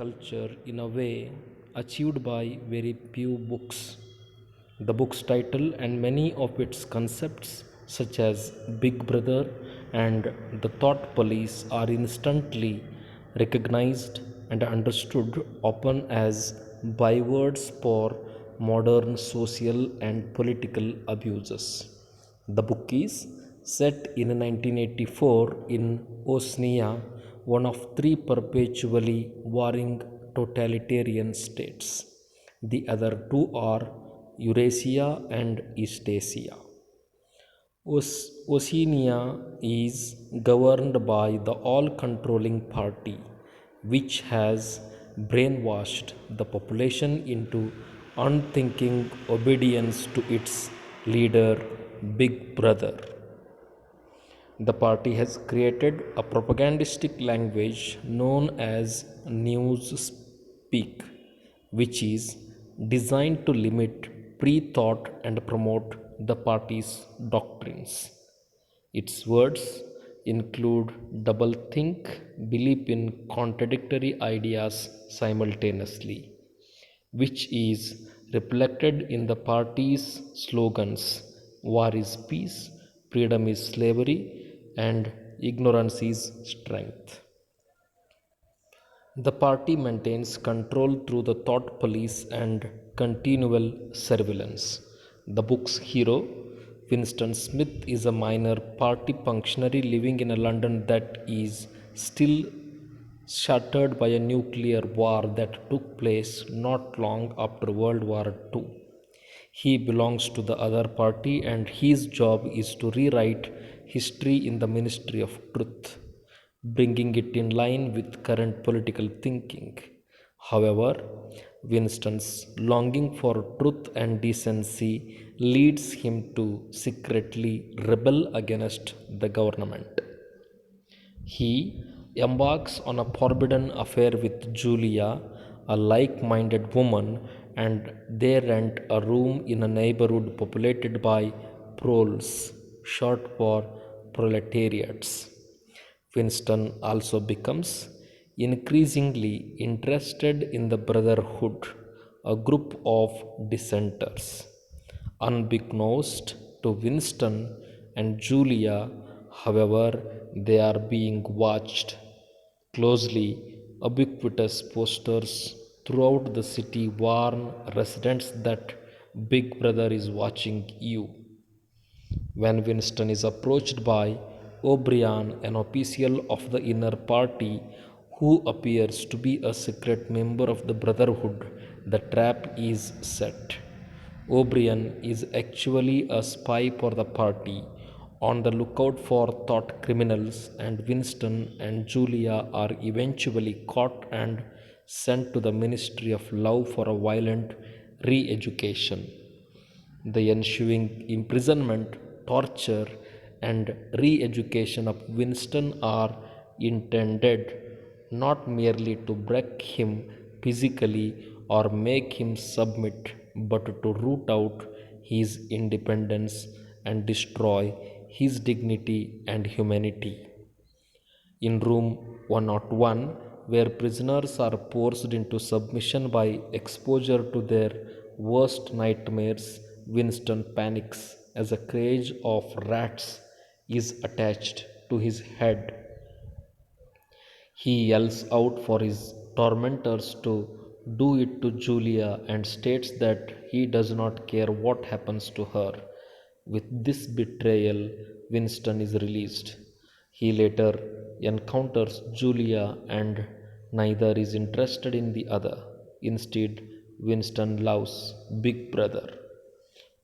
culture in a way achieved by very few books. The book's title and many of its concepts, such as Big Brother and the Thought Police, are instantly recognized and understood often as bywords for modern social and political abuses. The book is set in 1984 in Osnia, one of three perpetually warring totalitarian states. The other two are Eurasia and Eastasia. Oceania is governed by the all controlling party, which has brainwashed the population into unthinking obedience to its leader, Big Brother. The party has created a propagandistic language known as newspeak, which is designed to limit pre thought and promote the party's doctrines. Its words include doublethink, belief in contradictory ideas simultaneously, which is reflected in the party's slogans: war is peace, freedom is slavery, and ignorance is strength. The party maintains control through the thought police and continual surveillance. The book's hero, Winston Smith, is a minor party functionary living in a London that is still shattered by a nuclear war that took place not long after World War II. He belongs to the other party, and his job is to rewrite history in the Ministry of Truth, bringing it in line with current political thinking. However, Winston's longing for truth and decency leads him to secretly rebel against the government. He embarks on a forbidden affair with Julia, a like minded woman, and they rent a room in a neighborhood populated by proles, short for proletariats. Winston also becomes increasingly interested in the Brotherhood, a group of dissenters. Unbeknownst to Winston and Julia, however, they are being watched closely. Ubiquitous posters throughout the city warn residents that Big Brother is watching you. When Winston is approached by O'Brien, an official of the inner party who appears to be a secret member of the Brotherhood, the trap is set. O'Brien is actually a spy for the party, on the lookout for thought criminals, and Winston and Julia are eventually caught and sent to the Ministry of Love for a violent re education. The ensuing imprisonment, torture, and re education of Winston are intended not merely to break him physically or make him submit, but to root out his independence and destroy his dignity and humanity. In room 101, where prisoners are forced into submission by exposure to their worst nightmares, Winston panics as a cage of rats is attached to his head. He yells out for his tormentors to do it to Julia and states that he does not care what happens to her. With this betrayal, Winston is released. He later encounters Julia, and neither is interested in the other. Instead, Winston loves Big Brother.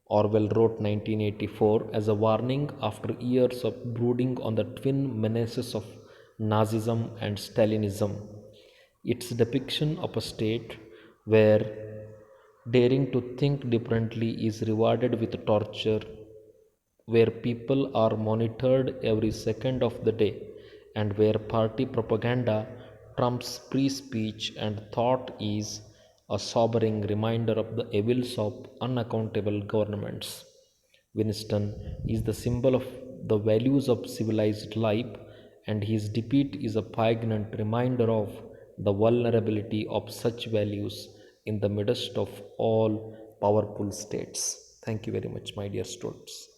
Orwell wrote 1984 as a warning after years of brooding on the twin menaces of Nazism and Stalinism. Its depiction of a state where daring to think differently is rewarded with torture, where people are monitored every second of the day, and where party propaganda trumps free speech and thought is a sobering reminder of the evils of unaccountable governments. Winston is the symbol of the values of civilized life, and his defeat is a poignant reminder of the vulnerability of such values in the midst of all powerful states. Thank you very much, my dear students.